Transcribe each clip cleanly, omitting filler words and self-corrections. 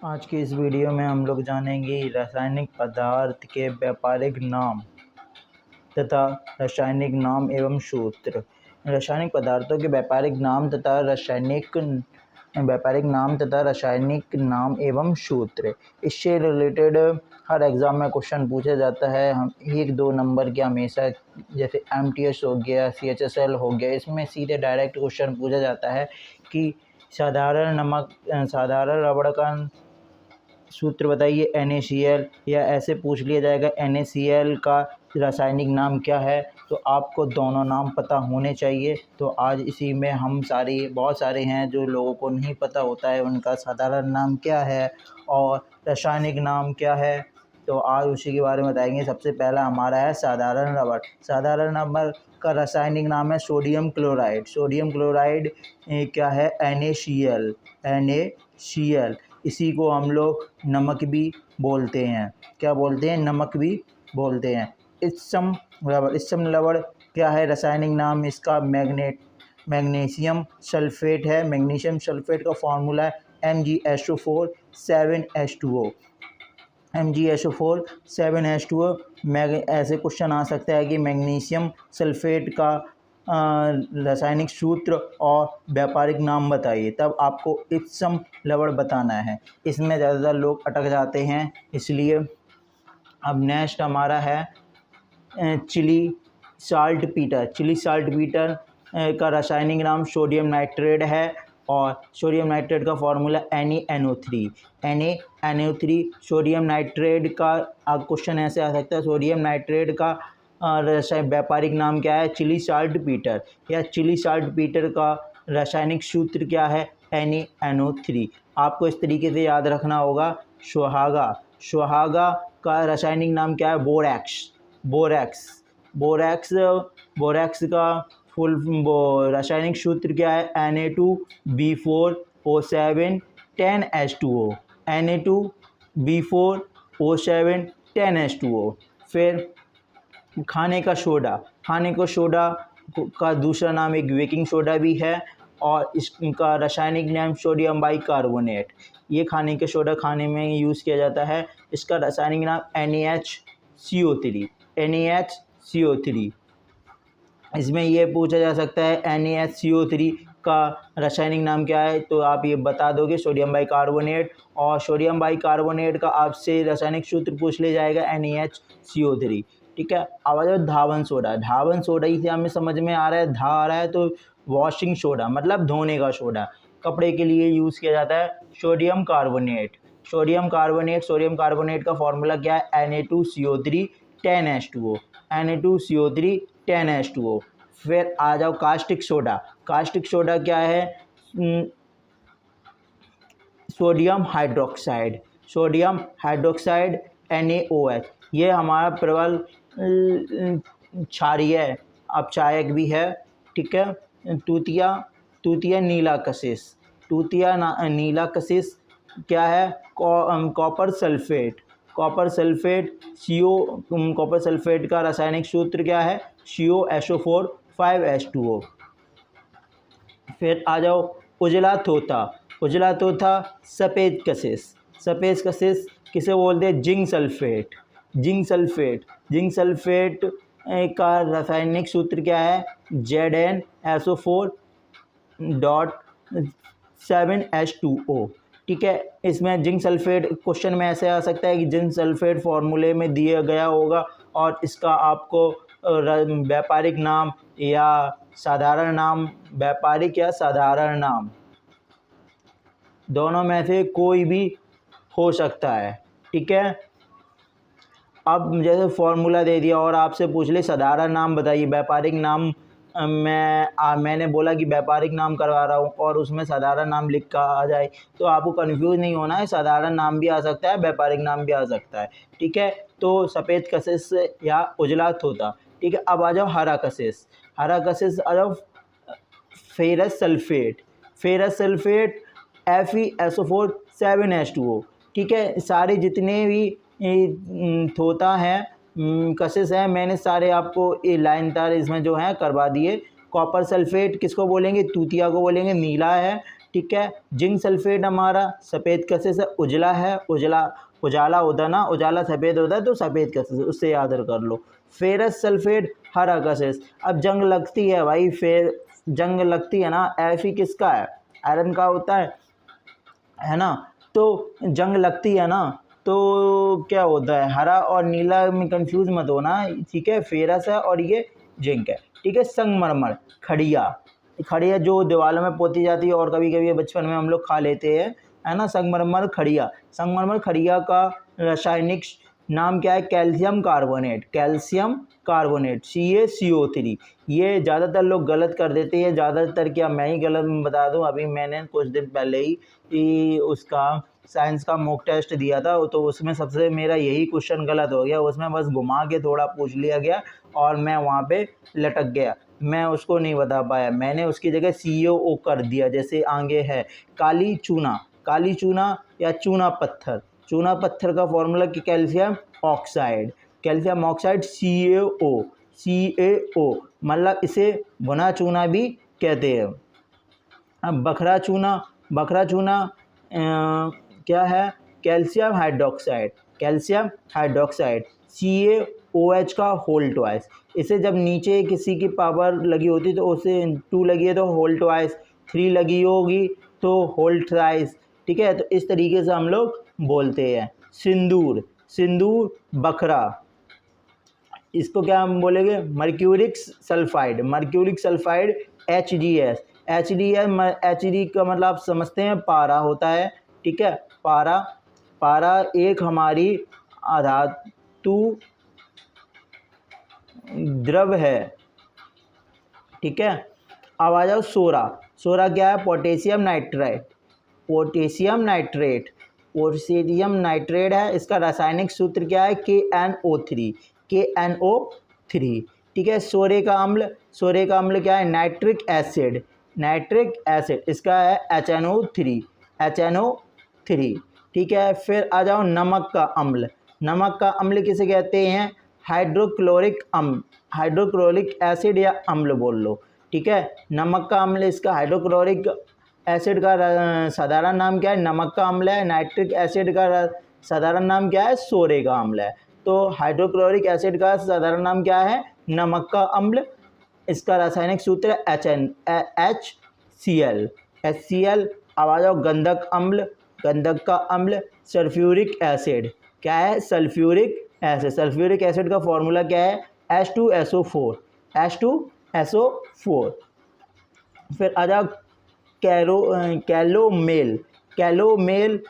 आज की इस वीडियो में हम लोग जानेंगे रासायनिक पदार्थ के व्यापारिक नाम तथा रासायनिक नाम एवं सूत्र। रासायनिक पदार्थों के व्यापारिक नाम तथा रासायनिक नाम एवं सूत्र। इससे रिलेटेड हर एग्ज़ाम में क्वेश्चन पूछा जाता है। हम 1-2 नंबर के हमेशा, जैसे MTS हो गया, CHSL हो गया, इसमें सीधे डायरेक्ट क्वेश्चन पूछा जाता है कि साधारण रबड़ का सूत्र बताइए NaCl, या ऐसे पूछ लिया जाएगा NaCl का रासायनिक नाम क्या है। तो आपको दोनों नाम पता होने चाहिए। तो आज इसी में हम बहुत सारे हैं जो लोगों को नहीं पता होता है उनका साधारण नाम क्या है और रासायनिक नाम क्या है। तो आज उसी के बारे में बताएंगे। सबसे पहला हमारा है साधारण रबड़। साधारण रबड़ का रासायनिक नाम है सोडियम क्लोराइड। सोडियम क्लोराइड क्या है? NaCl। इसी को हम लोग नमक भी बोलते हैं। क्या बोलते हैं? नमक भी बोलते हैं। इप्सम रबड़ क्या है? रासायनिक नाम इसका मैग्नीशियम सल्फेट है। मैग्नीशियम सल्फेट का फॉर्मूला है MgSO4 7H2O। MgSO4 7H2O। ऐसे क्वेश्चन आ सकता है कि मैग्नीशियम सल्फेट का रासायनिक सूत्र और व्यापारिक नाम बताइए, तब आपको इप्सम रबड़ बताना है। इसमें ज़्यादातर लोग अटक जाते हैं, इसलिए अब नेक्स्ट हमारा है चिली साल्ट पीटर का रासायनिक नाम सोडियम नाइट्रेट है और सोडियम नाइट्रेट का फॉर्मूला NaNO3। सोडियम नाइट्रेट का अब क्वेश्चन ऐसे आ सकता है, सोडियम नाइट्रेट का व्यापारिक नाम क्या है? Chile saltpetre. या चिली साल्ट पीटर का रासायनिक सूत्र क्या है? NaNO3। आपको इस तरीके से याद रखना होगा। सुहागा का रासायनिक नाम क्या है? बोरैक्स का रासायनिक सूत्र क्या है? Na2B4O7 10H2O। Na2B4O7 10H2O। फिर खाने का सोडा का दूसरा नाम एक बेकिंग सोडा भी है और इसका रासायनिक नाम सोडियम बाइकार्बोनेट। ये खाने का सोडा खाने में यूज़ किया जाता है। इसका रासायनिक नाम NaHCO3। इसमें ये पूछा जा सकता है NaHCO3 का रासायनिक नाम क्या है, तो आप ये बता दोगे सोडियम बाइकार्बोनेट। और सोडियम बाइकार्बोनेट का आपसे रासायनिक सूत्र पूछ लिया जाएगा NaHCO3। ठीक है। अब आ जाओ धावन सोडा ही से हमें समझ में आ रहा है, आ रहा है तो वॉशिंग सोडा मतलब धोने का सोडा, कपड़े के लिए यूज़ किया जाता है। सोडियम कार्बोनेट का फॉर्मूला क्या है? Na2CO3 10H2O। फिर आ जाओ कास्टिक सोडा क्या है? Sodium hydroxide NaOH। ये हमारा प्रबल क्षारीय अपचायक भी है। ठीक है। तूतिया नीला कशिश क्या है? कॉपर सल्फेट का रासायनिक सूत्र क्या है? COSO4 5H2O। फिर आ जाओ उजला तोता सफ़ेद कशिश किसे बोलते हैं? जिंक सल्फेट का रासायनिक सूत्र क्या है? ZnSO4.7H2O। ठीक है। इसमें जिंक सल्फेट क्वेश्चन में ऐसे आ सकता है कि जिंक सल्फेट फॉर्मूले में दिया गया होगा और इसका आपको व्यापारिक नाम या साधारण नाम दोनों में से कोई भी हो सकता है। ठीक है। अब जैसे फॉर्मूला दे दिया और आपसे पूछ ले साधारण नाम बताइए, व्यापारिक नाम मैंने बोला कि व्यापारिक नाम करवा रहा हूँ और उसमें साधारण नाम लिख कर आ जाए, तो आपको कंफ्यूज नहीं होना है। साधारण नाम भी आ सकता है, व्यापारिक नाम भी आ सकता है। ठीक है। तो सफ़ेद कशिश या उजला तोता। ठीक है। अब आ जाओ हरा कशिश आ जाओ फेरस सल्फेट FeSO4 7H2O। ठीक है। सारे जितने भी तोता हैं, कशिश हैं, मैंने सारे आपको ये लाइन तार इसमें जो है करवा दिए। कॉपर सल्फेट किसको बोलेंगे? तूतिया को बोलेंगे, नीला है। ठीक है। जिंक सल्फेट हमारा सफ़ेद कसे से उजला है, उजाला होता है ना, उजाला सफ़ेद होता है तो सफ़ेद कसे से, उससे याद कर लो। फेरस सल्फेट हरा कसेस। अब जंग लगती है भाई, जंग लगती है ना, Fe किसका है, आयरन का होता है ना, तो जंग लगती है ना, तो क्या होता है, हरा और नीला में कंफ्यूज मत होना, ठीक है। फेरस है और ये जिंक है, ठीक है। संगमरमर, खड़िया जो दीवारों में पोती जाती है और कभी कभी बचपन में हम लोग खा लेते हैं, है ना। संगमरमर खड़िया का रासायनिक नाम क्या है, कैल्शियम कार्बोनेट CaCO3। ये ज़्यादातर लोग गलत कर देते हैं, ज़्यादातर क्या मैं ही गलत बता दूं। अभी मैंने कुछ दिन पहले ही उसका साइंस का मॉक टेस्ट दिया था, तो उसमें सबसे मेरा यही क्वेश्चन गलत हो गया, उसमें बस घुमा के थोड़ा पूछ लिया गया और मैं वहाँ पे लटक गया, मैं उसको नहीं बता पाया, मैंने उसकी जगह CaO कर दिया। जैसे आगे है काली चूना या चूना पत्थर का फॉर्मूला कैल्शियम ऑक्साइड CaO, मतलब इसे भुना चूना भी कहते हैं। अब बखरा चूना क्या है, कैल्शियम हाइड्रोक्साइड CaOH का होल ट्वाइस। इसे जब नीचे किसी की पावर लगी होती तो उसे 2 लगी है तो होल ट्वाइस, 3 लगी होगी तो होल थ्राइस, ठीक है। तो इस तरीके से हम लोग बोलते हैं। सिंदूर बखरा, इसको क्या हम बोलेंगे, मर्क्यूरिक सल्फाइड HDS HD का मतलब आप समझते हैं पारा होता है, ठीक है। पारा एक हमारी अधातु द्रव है, ठीक है। अब आ जाओ सोरा क्या है, पोटेशियम नाइट्रेट है। इसका रासायनिक सूत्र क्या है, KNO3, ठीक है। सोरे का अम्ल क्या है, नाइट्रिक एसिड, इसका है HNO3, ठीक है। फिर आ जाओ नमक का अम्ल किसे कहते हैं, हाइड्रोक्लोरिक एसिड या अम्ल बोल लो, ठीक है। नमक का अम्ल, इसका हाइड्रोक्लोरिक एसिड का साधारण नाम क्या है, नमक का अम्ल है। नाइट्रिक एसिड का साधारण नाम क्या है, सोरे का अम्ल है। तो हाइड्रोक्लोरिक एसिड का साधारण नाम क्या है, नमक का अम्ल। इसका रासायनिक सूत्र है HCl। अब आ जाओ गंधक का अम्ल सल्फ्यूरिक एसिड, क्या है, सल्फ्यूरिक एसिड का फॉर्मूला क्या है, H2SO4। फिर आ जाओ कैलोमेल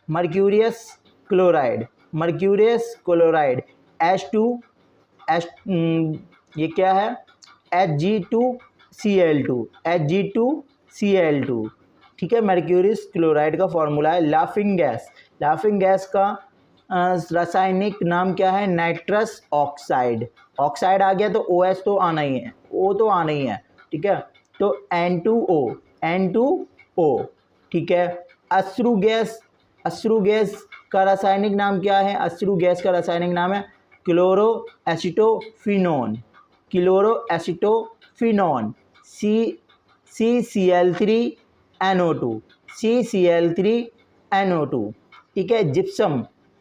मर्क्यूरियस क्लोराइड ये क्या है, Hg2Cl2, ठीक है। मर्क्यूरियस क्लोराइड का फॉर्मूला है। लाफिंग गैस का रासायनिक नाम क्या है, नाइट्रस ऑक्साइड आ गया तो OH तो आना ही है, ठीक है। तो N2O, ठीक है। अश्रु गैस का रासायनिक नाम क्या है, क्लोरो एसिटोफिनोन, CCl3NO2, ठीक है।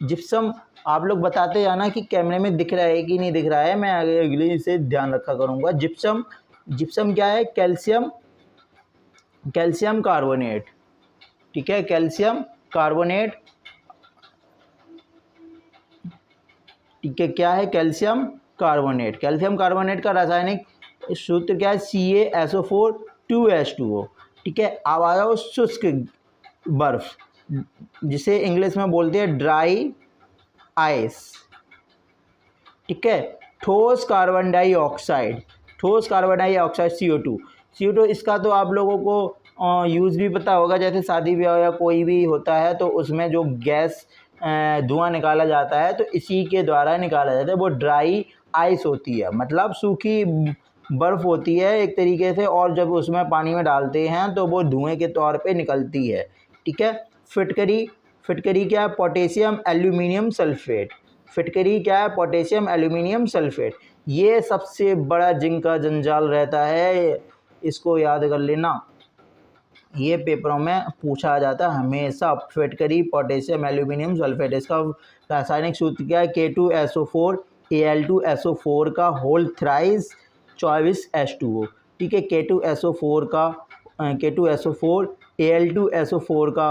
जिप्सम आप लोग बताते जाना कि कैमरे में दिख रहा है कि नहीं दिख रहा है, मैं अगले से ध्यान रखा करूँगा। जिप्सम क्या है, कैल्शियम कार्बोनेट, ठीक है, कैल्शियम कार्बोनेट, ठीक है। क्या है, कैल्शियम कार्बोनेट का रासायनिक सूत्र क्या है, CaSO4 2H2O, ठीक है। अब आ जाओ शुष्क बर्फ, जिसे इंग्लिश में बोलते हैं ड्राई आइस, ठीक है। ठोस कार्बन डाइऑक्साइड CO2, इसका तो आप लोगों को यूज़ भी पता होगा। जैसे शादी ब्याह या कोई भी होता है तो उसमें जो गैस धुआं निकाला जाता है तो इसी के द्वारा निकाला जाता है, वो ड्राई आइस होती है, मतलब सूखी बर्फ़ होती है एक तरीके से, और जब उसमें पानी में डालते हैं तो वो धुएं के तौर पे निकलती है, ठीक है। फिटकरी क्या है, पोटेशियम एल्यूमिनियम सल्फेट, ये सबसे बड़ा जिंक का जंजाल रहता है, इसको याद कर लेना। ये पेपरों में पूछा जाता है हमेशा। फिटकरी पोटेशियम एल्यूमिनियम सल्फेट, इसका रासायनिक सूत्र क्या है? K2SO4 Al2SO4 का होल थ्राइस 24H2O। ठीक है, K2SO4 Al2SO4 का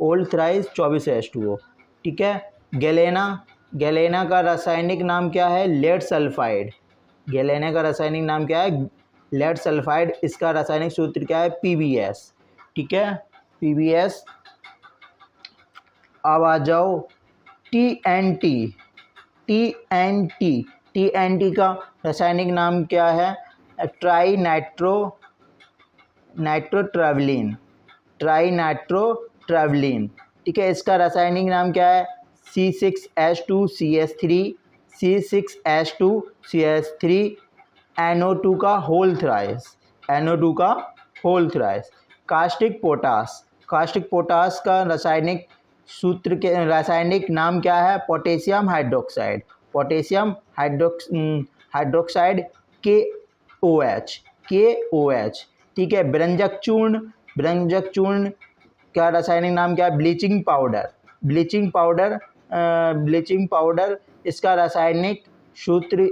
होल थ्राइस 24H2O। ठीक है, गैलेना का रासायनिक नाम क्या है? Lead sulphide. गैलेना का रासायनिक नाम क्या है? Lead sulphide. इसका रासायनिक सूत्र क्या है? PbS। ठीक है, PbS। अब आ जाओ TNT। TNT का रासायनिक नाम क्या है? ट्राई नाइट्रोट्रेवलिन। ठीक है, इसका रासायनिक नाम क्या है? C6H2CS3 NO2 का होल थ्राइस। कास्टिक पोटास का रासायनिक नाम क्या है? Potassium hydroxide KOH। ठीक है, व्यंजक चूर्ण का रासायनिक नाम क्या है? Bleaching powder. इसका रासायनिक सूत्र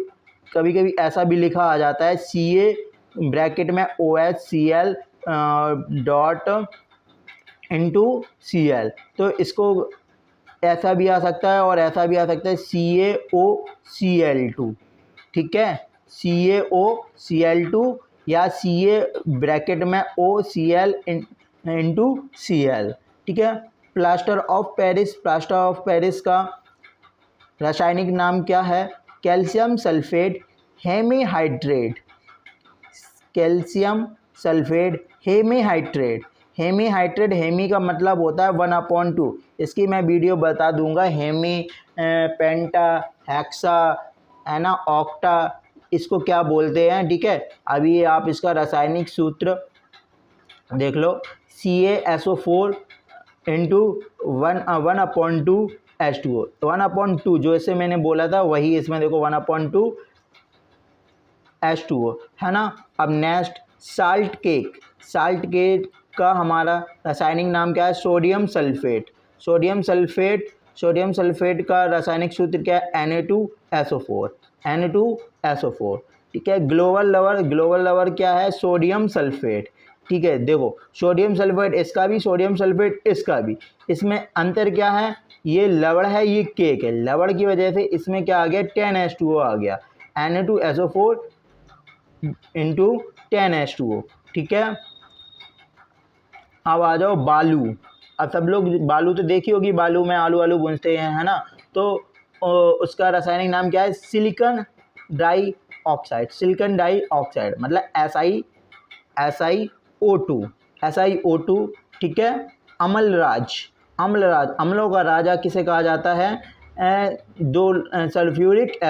कभी कभी ऐसा भी लिखा आ जाता है Ca ब्रैकेट में OHCl डॉट इंटू Cl। तो इसको ऐसा भी आ सकता है और ऐसा भी आ सकता है CaOCl2। ठीक है, CaOCl2 या Ca ब्रैकेट में OCl इंटू Cl। ठीक है, प्लास्टर ऑफ पेरिस का रासायनिक नाम क्या है? Calcium sulphate hemihydrate. हेमी का मतलब होता है 1/2। इसकी मैं वीडियो बता दूंगा। हेमी, पेंटा, हेक्सा, है ना, ऑक्टा, इसको क्या बोलते हैं। ठीक है, अभी आप इसका रासायनिक सूत्र देख लो। CaSO4 into 1/2 H2O। 1/2 जो इसे मैंने बोला था वही इसमें देखो 1/2 H2O, है ना। अब नेक्स्ट साल्ट केक का हमारा रासायनिक नाम क्या है? सोडियम सल्फेट का रासायनिक सूत्र क्या है? Na2SO4। ठीक है, ग्लोबल लवर क्या है? Sodium sulphate. ठीक है, देखो सोडियम सल्फेट इसका भी, सोडियम सल्फेट इसका भी। इसमें अंतर क्या है? ये लवड़ है, ये केक है। लवड़ की वजह से इसमें क्या आ गया? 10H2O आ गया। Na2SO4 into 10H2O। ठीक है, अब आ जाओ बालू। अब सब लोग बालू तो देखी होगी, बालू में आलू भूनते हैं, है ना। तो उसका रासायनिक नाम क्या है? सिलिकॉन डाइऑक्साइड मतलब SiO2। ठीक है, अम्लों का राजा किसे कहा जाता है? सल्फ्यूरिक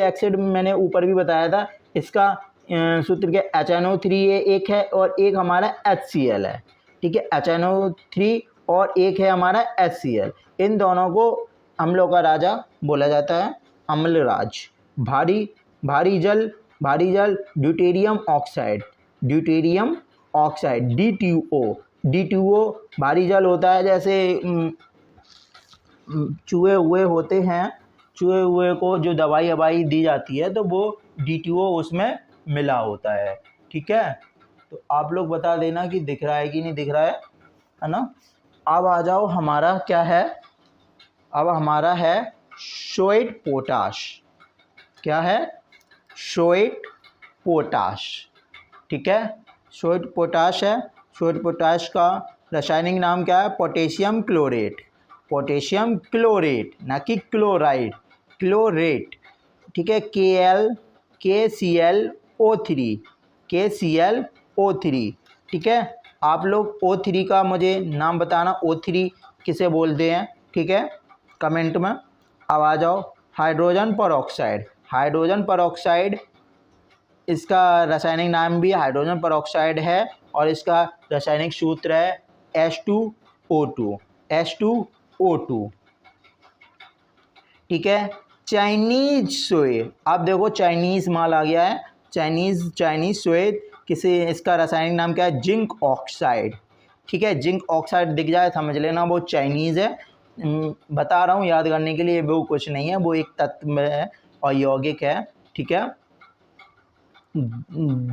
एसिड मैंने ऊपर भी बताया था। इसका सूत्र के HNO3 एक है और एक हमारा HCl है। ठीक है, HNO3 और एक है हमारा HCl। इन दोनों को अम्लों का राजा बोला जाता है, अम्लराज। भारी जल ड्यूटेरियम ऑक्साइड D2O भारी जल होता है। जैसे चूहे हुए को जो दवाई दी जाती है तो वो D2O उसमें मिला होता है। ठीक है, तो आप लोग बता देना कि दिख रहा है कि नहीं दिख रहा है ना। अब आ जाओ, हमारा क्या है? अब हमारा है शोएट पोटाश। क्या है? शोएट पोटाश। ठीक है, शोएट पोटाश है। शोएट पोटाश का रासायनिक नाम क्या है? पोटेशियम क्लोरेट, ना कि क्लोराइड, क्लोरेट। ठीक है, KClO3। ठीक है, आप लोग O3 का मुझे नाम बताना, O3 किसे बोलते हैं। ठीक है, कमेंट में। अब आ जाओ हाइड्रोजन परऑक्साइड। इसका रासायनिक नाम भी हाइड्रोजन परऑक्साइड है और इसका रासायनिक सूत्र है H2O2। ठीक है, चाइनीज सोए। आप देखो चाइनीज माल आ गया है, चाइनीज सोए किसी इसका रासायनिक नाम क्या है, जिंक ऑक्साइड। ठीक है, जिंक ऑक्साइड दिख जाए समझ लेना वो चाइनीज़ है। बता रहा हूँ याद करने के लिए, वो कुछ नहीं है, वो एक तत्व है और यौगिक है। ठीक है,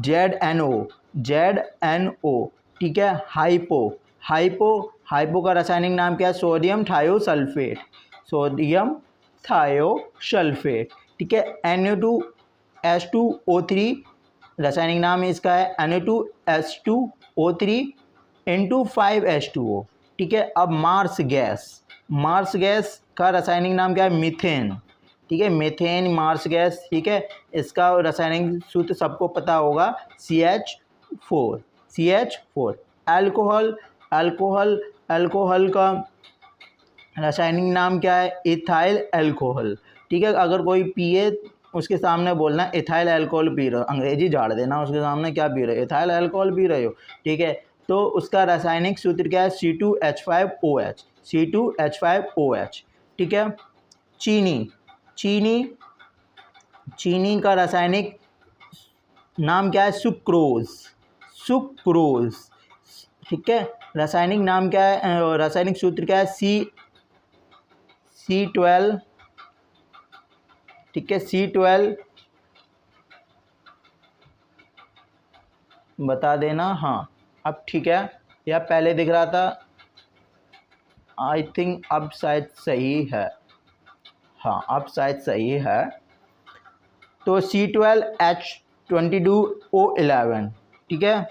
ZNO, ठीक है। हाइपो का रासायनिक नाम क्या है, सोडियम थायोसल्फेट, ठीक है। Na2H2O3 रासायनिक नाम इसका है Na2H2O3 इंटू 5H2O। ठीक है, अब मार्स गैस का रासायनिक नाम क्या है, मीथेन। ठीक है, मीथेन मार्स गैस। ठीक है, इसका रासायनिक सूत्र सबको पता होगा, CH4। अल्कोहल का रासायनिक नाम क्या है, इथाइल अल्कोहल। ठीक है, अगर कोई पिए उसके सामने बोलना इथाइल अल्कोहल पी रहे हो, अंग्रेजी झाड़ देना उसके सामने, क्या पी रहे हो, इथाइल अल्कोहल पी रहे हो। ठीक है, तो उसका रासायनिक सूत्र क्या है, C2H5OH। ठीक है, चीनी का रासायनिक नाम क्या है, सुक्रोज। ठीक है, रासायनिक नाम क्या है, रासायनिक सूत्र क्या है, C12। ठीक है, C12 बता देना। हाँ, अब ठीक है, या पहले दिख रहा था, आई थिंक अब शायद सही है। हाँ, अब शायद सही है। तो C12H22O11। ठीक है,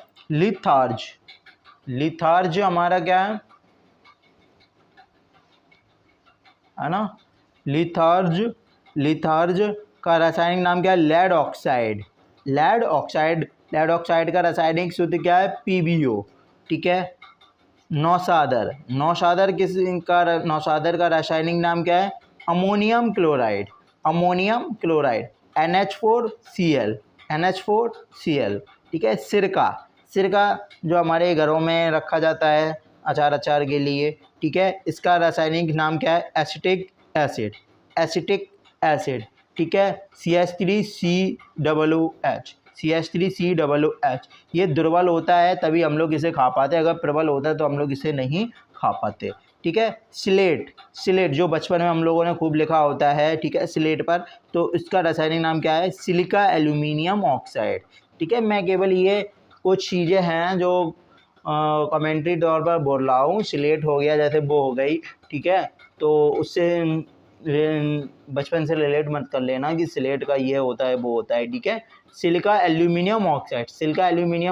लिथार्ज हमारा क्या है ना, लिथार्ज का रासायनिक नाम क्या है, लेड ऑक्साइड का रासायनिक सूत्र क्या है, PbO। ठीक है, नौशादर का रासायनिक नाम क्या है, अमोनियम क्लोराइड, NH4Cl। ठीक है, सिरका जो हमारे घरों में रखा जाता है अचार के लिए। ठीक है, इसका रासायनिक नाम क्या है, एसिटिक एसिड। ठीक है, CH3COOH। ये दुर्बल होता है तभी हम लोग इसे खा पाते हैं, अगर प्रबल होता है तो हम लोग इसे नहीं खा पाते। ठीक है, स्लेट जो बचपन में हम लोगों ने खूब लिखा होता है, ठीक है, स्लेट पर, तो इसका रासायनिक नाम क्या है, सिलिका एल्यूमिनियम ऑक्साइड। ठीक है, मैं केवल ये कुछ चीज़ें हैं जो कमेंट्री तौर पर बोल रहा हूँ। स्लेट हो गया, जैसे वो हो गई। ठीक है, तो उससे बचपन से रिलेट मत कर लेना कि स्लेट का ये होता है वो होता है। ठीक है, सिलिका एल्यूमिनियम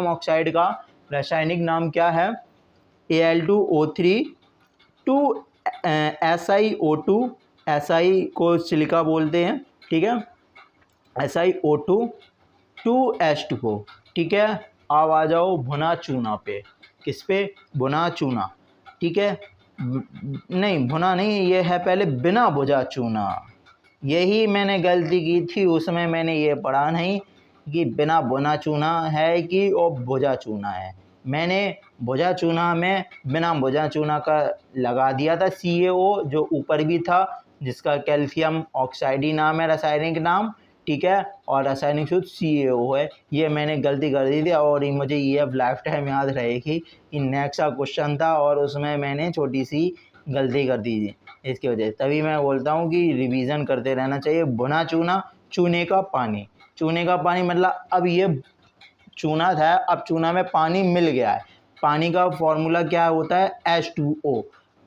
ऑक्साइड का रासायनिक नाम क्या है, Al2O3 SiO2, SI को सिलिका बोलते हैं। ठीक है, SiO2 2H2O। ठीक है, अब आ जाओ भुना चूना पे। किस पे, भुना चूना। ठीक है, नहीं भुना नहीं, ये है पहले बिना भुजा चूना। यही मैंने गलती की थी, उसमें मैंने ये पढ़ा नहीं कि बिना भुना चूना है कि और भुजा चूना है। मैंने भुजा चूना में बिना भुजा चूना का लगा दिया था, CaO जो ऊपर भी था, जिसका कैल्शियम ऑक्साइड ही नाम है रासायनिक नाम। ठीक है, और रासायनिक सूत्र CaO है। ये मैंने गलती कर दी थी और मुझे ये अब लाइफ टाइम याद रहेगी कि नेक्स्ट का क्वेश्चन था और उसमें मैंने छोटी सी गलती कर दी थी, इसकी वजह से। तभी मैं बोलता हूँ कि रिवीजन करते रहना चाहिए। भुना चूना, चूने का पानी मतलब अब ये चूना था, अब चूना में पानी मिल गया है। पानी का फॉर्मूला क्या होता है, H2O।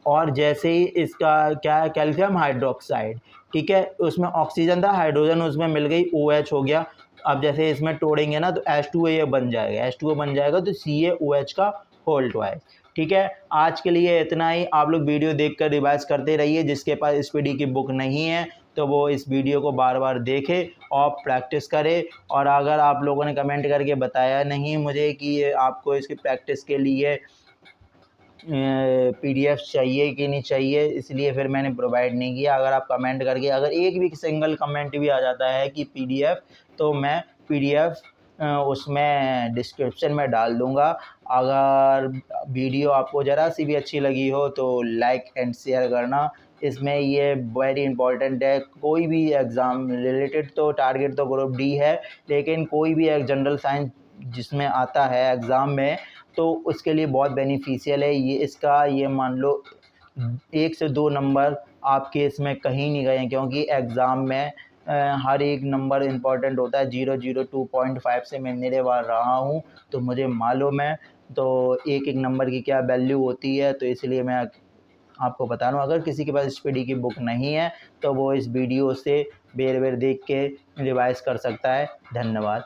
और जैसे ही इसका क्या है, कैल्शियम हाइड्रोक्साइड। ठीक है, उसमें ऑक्सीजन था, हाइड्रोजन उसमें मिल गई, OH हो गया। अब जैसे इसमें तोड़ेंगे ना तो H2O ये बन जाएगा, तो CaOH का होल ट्वाइस। ठीक है, आज के लिए इतना ही। आप लोग वीडियो देखकर रिवाइज करते रहिए। जिसके पास SPD की बुक नहीं है तो वो इस वीडियो को बार बार देखे और प्रैक्टिस करे। और अगर आप लोगों ने कमेंट करके बताया नहीं मुझे कि आपको इसकी प्रैक्टिस के लिए PDF चाहिए कि नहीं चाहिए, इसलिए फिर मैंने प्रोवाइड नहीं किया। अगर आप कमेंट करके, अगर एक भी सिंगल कमेंट भी आ जाता है कि PDF, तो मैं PDF उसमें डिस्क्रिप्शन में डाल दूंगा। अगर वीडियो आपको ज़रा सी भी अच्छी लगी हो तो लाइक एंड शेयर करना। इसमें ये वेरी इंपॉर्टेंट है, कोई भी एग्ज़ाम रिलेटेड, तो टारगेट तो ग्रुप D है, लेकिन कोई भी एक जनरल साइंस जिसमें आता है एग्ज़ाम में, तो उसके लिए बहुत बेनिफिशियल है ये मान लो 1 से 2 नंबर आपके इसमें कहीं नहीं गए हैं, क्योंकि एग्ज़ाम में हर एक नंबर इम्पॉर्टेंट होता है। 002.5 से मैं निरेवार रहा हूँ, तो मुझे मालूम है तो एक नंबर की क्या वैल्यू होती है, तो इसलिए मैं आपको बता रहा हूँ। अगर किसी के पास स्पीडी की बुक नहीं है तो वो इस वीडियो से बेर बेर देख के रिवाइज़ कर सकता है। धन्यवाद।